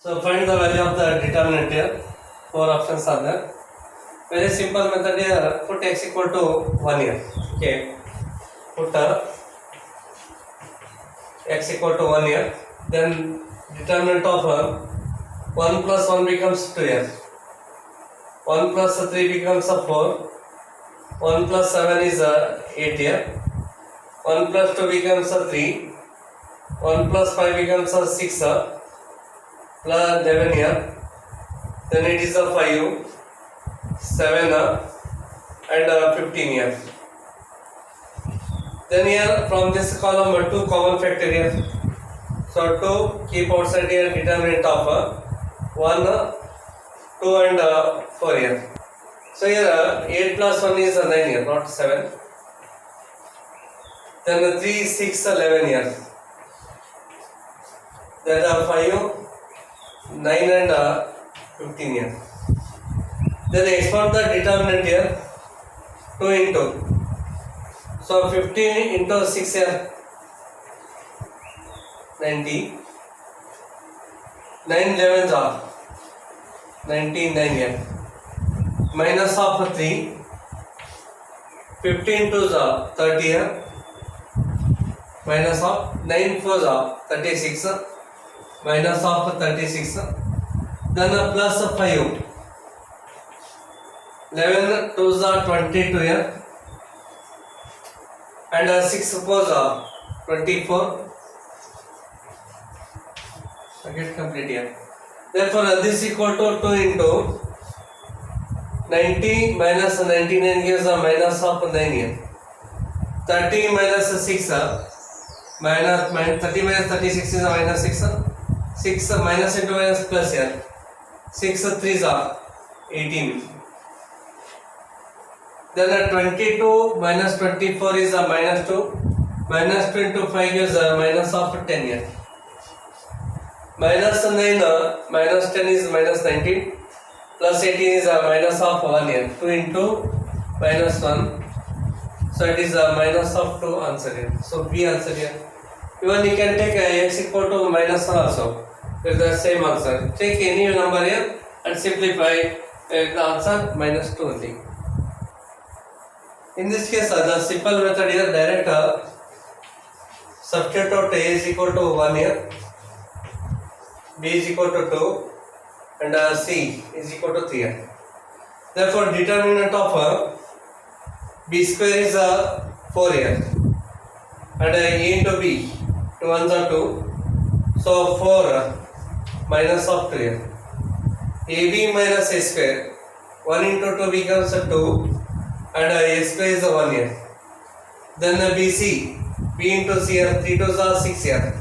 So find the value of the determinant here. 4 options are there. Very simple method here. Put x equal to 1 here. Okay. Put x equal to 1 here. Then determinant of 1 plus 1 becomes 2 here. 1 plus 3 becomes 4. 1 plus 7 is 8 here. 1 plus 2 becomes 3. 1 plus 5 becomes 6 plus 11 here. Then it is 5, 7 and 15 here. Then here from this column 2 common factor here. So 2 keep outside here, determinant of 1, 2 and 4 here. So here 8 plus 1 is 9 here, not 7. Then 3, 6, 11 here. Then 5, 9 and 15 here. Then expand the determinant here 2 into. So 15 into 6 here 90. 9 11s are 99 here. Minus of 3. 15 2s are 30 here. Minus of 9 4s are 36. Minus of 36. Then plus 5. 11 2s are 22 here. And 6 4s are 24. Get complete here. Therefore, this is equal to 2 into 90 minus 99 gives a minus of 9 here. 30 minus 6 minus 30 minus 36 is a minus 6. 6 minus into minus plus here. 6 3s are 18. Then 22 minus 24 is a minus 2. Minus 2 into 5 is a minus of 10 here. Minus 9 minus 10 is minus 19. Plus 18 is a minus of 1 here. 2 into minus 1. So it is a minus of 2 answer here. So B answer here. Even you can take x equal to minus 1 also. With the same answer. Take any number here and simplify the answer minus 2 only. In this case, the simple method here, direct substitute A is equal to 1 here, B is equal to 2 and C is equal to 3 here. Therefore, determinant of B square is 4 here and A into B, 2 ones are 2, so 4 minus of 2 here. AB minus A square, 1 into 2 becomes 2 and A square is 1 here. Then BC, B into C here, 3 2s are 6 here.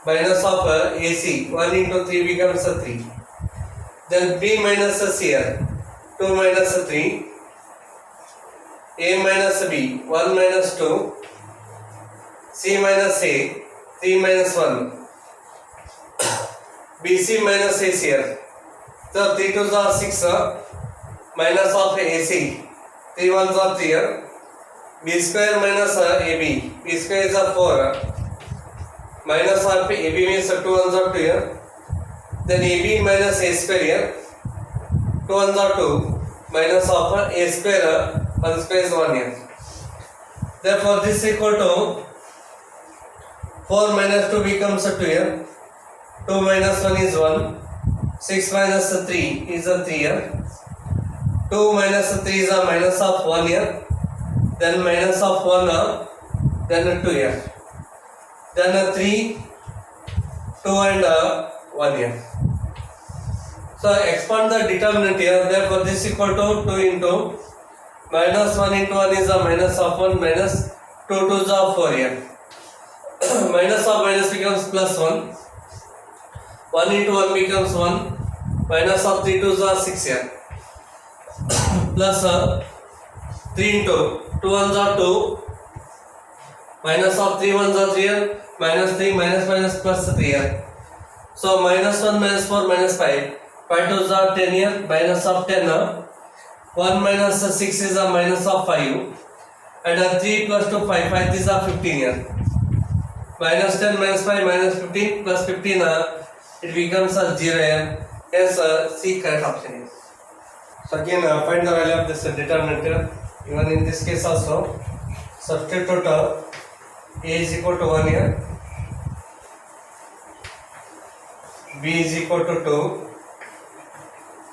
Minus of AC, 1 into 3 becomes 3. Then B minus C here, 2 minus 3. A minus B, 1 minus 2. C minus A, 3 minus 1. BC minus AC here. So 3 2s are 6. Minus of AC, 3 1s are 3 here. B square minus AB, B square is 4. Minus of AB means 2 1s are 2 here. Then AB minus A square here, 2 1s are 2. Minus of A square, 1 square is 1 here. Therefore, this is equal to 4 minus 2 becomes 2 here. 2 minus 1 is 1. 6 minus 3 is 3 here. 2 minus 3 is a minus of 1 here. Then minus of 1, then 2 here. Then 3, 2 and 1 here. So expand the determinant here. Therefore, this is equal to 2 into minus 1 into 1 is a minus of 1 minus 2 2s are 4 here. Minus of minus becomes plus 1. 1 into 1 becomes 1. Minus of 3 2s are 6 here. Plus 3 into 2 1s are 2. Minus of 3 1s are 3 here. Minus 3 minus minus plus 3 here. So minus 1 minus 4 minus 5. 5 2s are 10 here. Minus of 10. 1 minus 6 is a minus of 5. And 3 plus 2 5. 5 these are 15 here. Minus 10 minus 5 minus 15 plus 15 it becomes a 0 here. Hence C correct option is. So again find the value of this determinant here. Even in this case also, substitute A is equal to 1 here, B is equal to 2,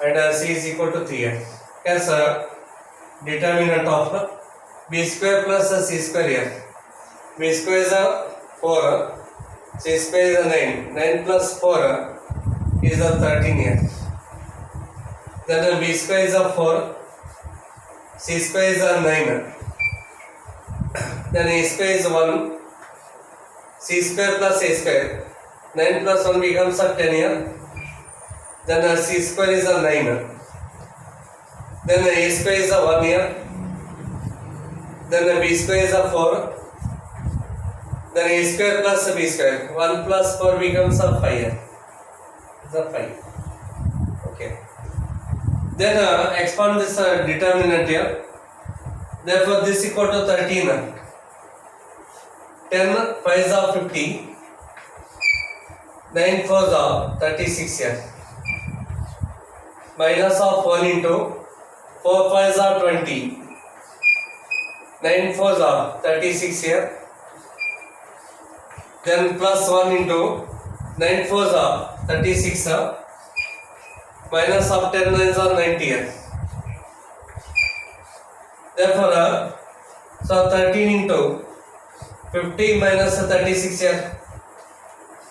and C is equal to 3 here. Hence determinant of B square plus C square here. B square is 4, C square is 9. 9 plus 4 is 13 here. Then B square is 4, C square is 9. Then A square is 1, C square plus A square. 9 plus 1 becomes 10 here. Then C square is 9. Then A square is 1 here. Then B square is 4. Then A square plus B square. 1 plus 4 becomes 5 here. It's 5. Okay. Then expand this determinant here. Therefore, this equal to 13. 10 5s are 50. 9 4s are 36 here. Minus of 1 into 4 5s are 20. 9 4s are 36 here. Then plus 1 into 9 4s are 36. Minus of 10 9s are 90 here. Therefore, so 13 into 50 minus 36 here,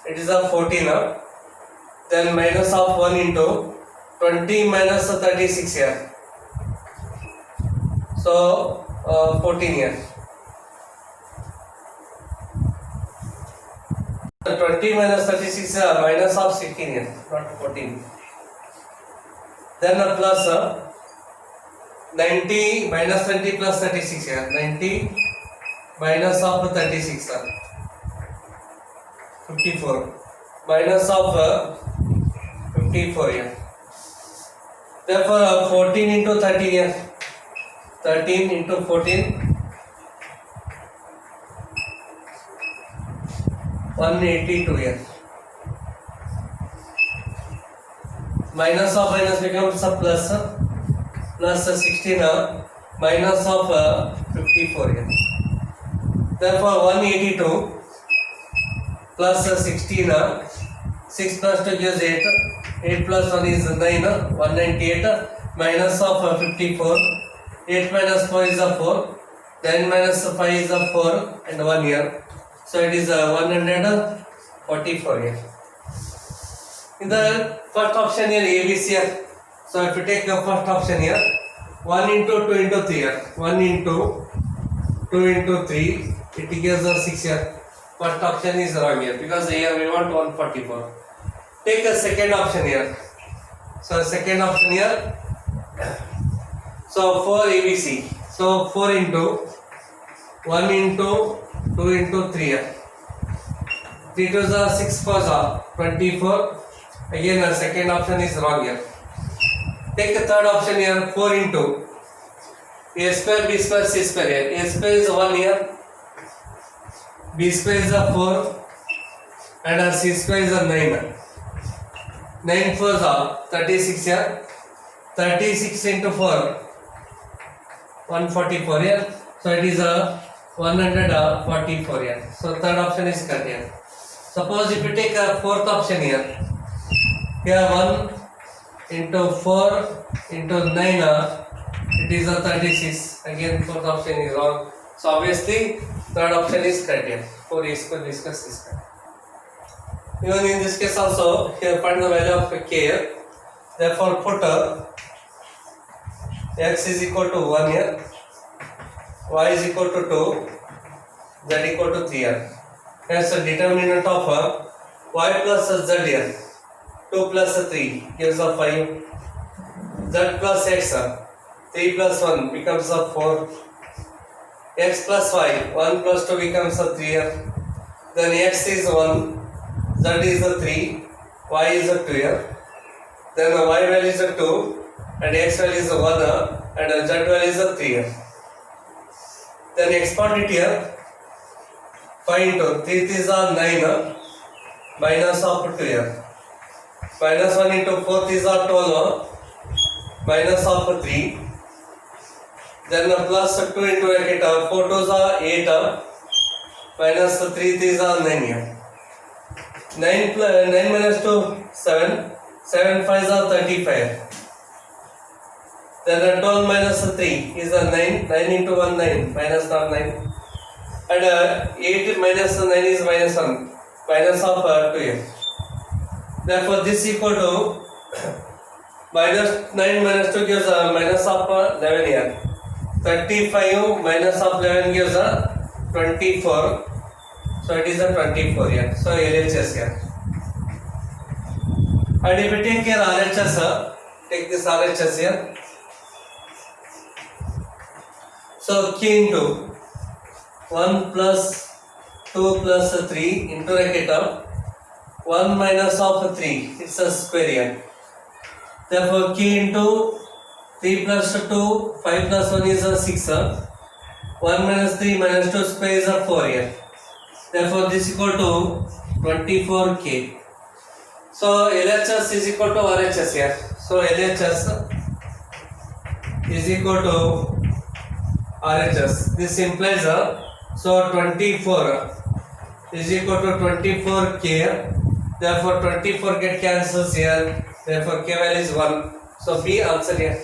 it is 14. Then minus of 1 into 20 minus 36 here, so 14 here. 20 minus 36 is minus of 16 here, not 14. Then plus 90 minus 20 plus 36 here, 90 minus of 36, 54, minus of 54 here. Therefore 14 into 13 here, 13 into 14, 182 here. Minus of minus becomes a plus, plus 16 minus of 54 here. Therefore 182 plus 16, 6 plus 2 gives 8, 8 plus 1 is 9, 198 minus of 54, 8 minus 4 is 4, 10 minus 5 is 4 and 1 here. So it is 144 here. In the first option here, ABC here. So if you take the first option here, 1 into 2 into 3 here, 1 into 2 into 3, it gives us 6 here. First option is wrong here because here we want 144. Take the second option here. So second option here. So 4 ABC. So 4 into 1 into 2 into 3 here. 3 to the 6 4 24. Again the second option is wrong here. Take the third option here, 4 into A square B square C square here. A square is 1 here. B square is 4 and C square is 9. 9 4s are 36 here. 36 into 4, 144 here. So it is 144 here. So third option is correct here. Suppose if you take a fourth option here, here 1 into 4 into 9, it is 36. Again fourth option is wrong. So obviously third option is correct here. 4 A square B square C square. Even in this case also, here find the value of k here. Therefore put x is equal to 1 here, y is equal to 2, z equal to 3 here. Hence the determinant of y plus z here, 2 plus 3 gives 5, z plus x, 3 plus 1 becomes 4, x plus y, 1 plus 2 becomes 3 here. Then x is 1, z is 3, y is 2 here. Then y value is 2 and x value is 1 and z value is 3 here. Then expand it here. 5 into 3 is 9 minus of 2 here. minus 1 into 4 is 12, minus of 3, then plus 2 into 8, 4 2 is 8, minus 3 is 9 here. 9 minus 2, 7, 7 5 is 35. Then 12 minus 3 is 9, 9 into 1 9, minus 9. And 8 minus 9 is minus 1, minus of 2 here. Therefore this equal to minus 9 minus 2 gives a minus of 11 here. 35 minus of 11 gives a 24. So it is a 24 here. So LHS here. And if we take here RHS, take this RHS here. So Q into 1 plus 2 plus 3 into bracket of 1 minus of 3, it's a square here. Therefore Q into 3 plus 2, 5 plus 1 is a 6. 1 minus 3 minus 2 square is a 4 here. Therefore this is equal to 24K. So LHS is equal to RHS here. So LHS is equal to RHS. This implies so 24 is equal to 24K. Therefore 24 get cancels here. Therefore K value is 1. So B answer here.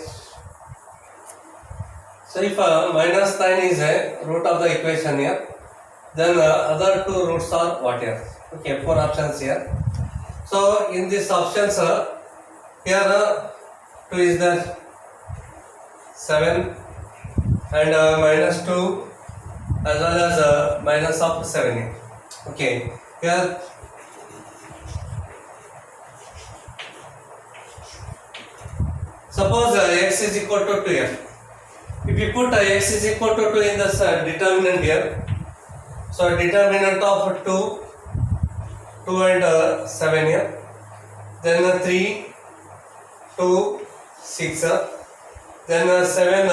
So if minus 9 is a root of the equation here, then other two roots are what here? Okay, 4 options here. So in these options here 2 is there, 7 and minus 2 as well as minus of 7 here. Okay, here suppose x is equal to 2 here. If you put x is equal to 2 in this determinant here, so determinant of 2 and 7 here, then 3, 2, 6, then 7,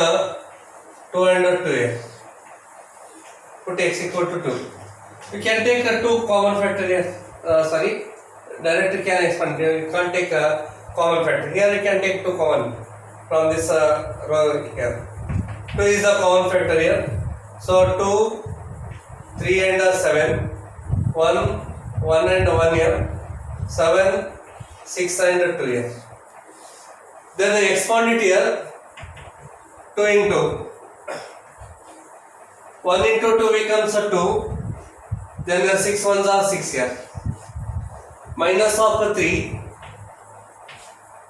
2 and 2 here. Put x equal to 2. You can take a 2 common factor here. Directly can expand. You can't take a common factor. Here you can take 2 common from this row here. 2 is the common factor here. So 2, 3 and 7, 1 and 1 here, 7, 6 and 2 here. Then the exponent here, 2 into 1 into 2 becomes a 2, then the 6 ones are 6 here, minus of 3,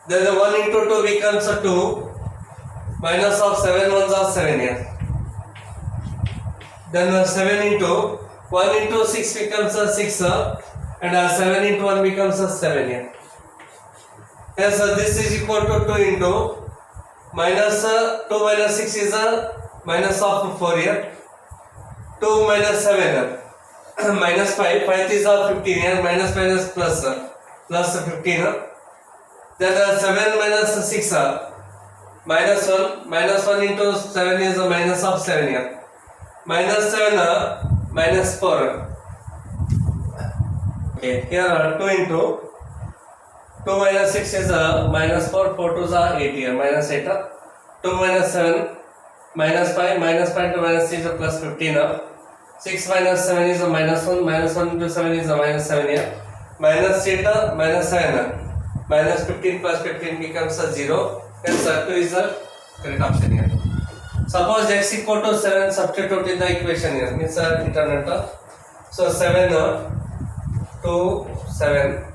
then the 1 into 2 becomes a 2, minus of 7 ones are 7 here. Then 7 into 1 into 6 becomes a 6 and 7 into 1 becomes a 7 here. Yes, this is equal to 2 into minus 2 minus 6 is a minus of 4 here. 2 minus 7 minus 5, 5 is 15 here, minus minus plus 15. Then 7 minus 6 minus 1, minus 1 into 7 is a minus of 7 here. Minus 7 minus 4. Okay, here 2 into 2 minus 6 is minus 4, 4 2s are 8 here, minus 8. 2 minus 7 minus 5, minus 5 to minus 6 is plus 15. 6 minus 7 is a minus 1, minus 1 into 7 is a minus 7 here. Minus 8 minus 7, minus 15 plus 15 becomes a 0. Hence 2 is the correct option here. Suppose x equal to 7, substitute in the equation here, means determinant. So 7, 2, 7,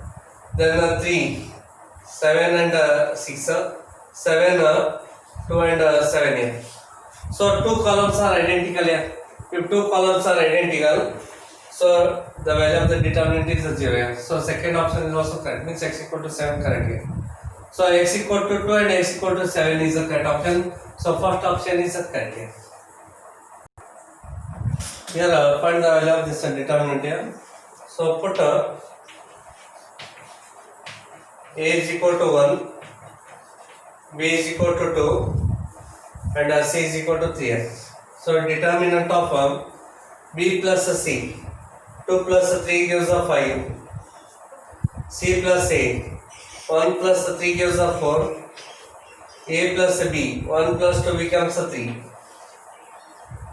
then 3, 7 and 6, 7, 2 and 7 here. So 2 columns are identical here. If 2 columns are identical, so the value of the determinant is 0 here. So second option is also correct, means x equal to 7 correct here. So x equal to 2 and x equal to 7 is the correct option. So first option is correct here. Here find the value of this determinant here. So put a is equal to 1, b is equal to 2 and c is equal to 3 here. So determinant of b plus c, 2 plus 3 gives a 5, c plus a, 1 plus 3 gives us 4. A plus B, 1 plus 2 becomes 3.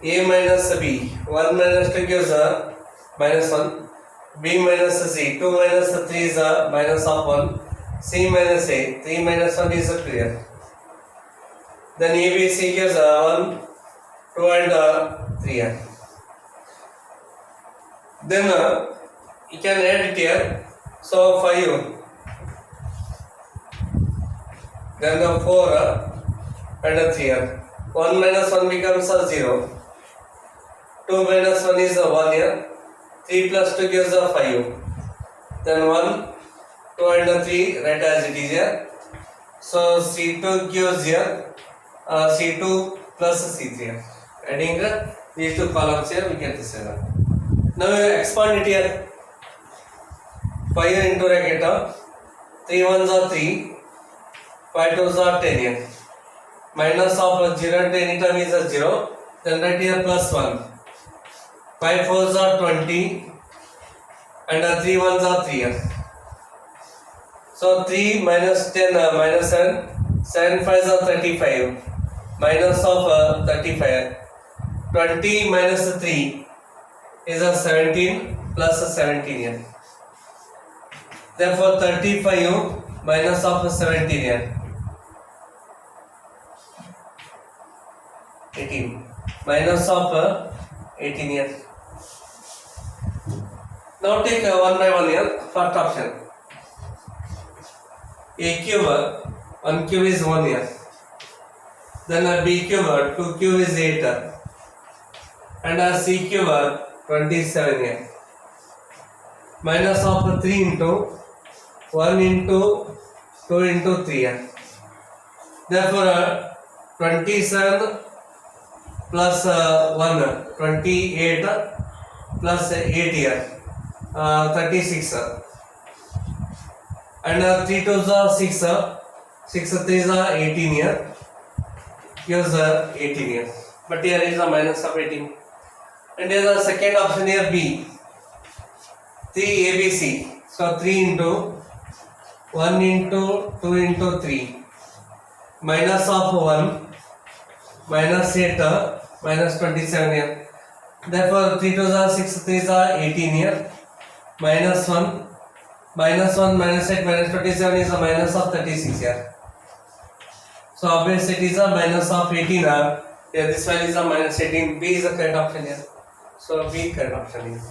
A minus B, 1 minus 2 gives minus 1. B minus C, 2 minus 3 is minus of 1. C minus A, 3 minus 1 is clear. Then A, B, C gives 1, 2 and 3. Then you can add it here. So 5. Then the 4 and 3. 1 minus 1 becomes 0. 2 minus 1 is 1 here. 3 plus 2 gives 5. Then 1, 2 and 3 write as it is here. So C2 gives here C2 plus C3. Adding these two columns here, we get this error. Now we expand it here. 5 into bracket 3 ones are 3, 5 twos are 10 here. Minus of 0 and anytime is 0. Then write here plus 1. 5 fours are 20 and 3 ones are 3 here. So 3 minus 10 minus 7, 7 5s are 35. Minus of 35. 20 minus 3 is 17 plus 17 here. Therefore 35 minus of 17 here. 18 minus of 18 here. Now take one by one here. First option. A cube, 1 cube is 1 here. Then B cube, 2 cube is 8. And C cube, 27 here. Minus of 3 into 1 into 2 into 3 here. Therefore 27 plus 1, 28 plus 8 here, 36. And 3 twos are 6, 6 threes are 18 here. Here's 18 here. But here is a minus of 18. And here the second option here B. 3 ABC. So 3 into 1 into 2 into 3. Minus of 1. Minus 8. Minus 27 here. Therefore 3 twos are 6 threes are 18 here. Minus 1. Minus 1 minus 8 minus 27 is a minus of 36 here. So obviously it is a minus of 18 here. This one is a minus 18. B is the correct option here. So B correct option here.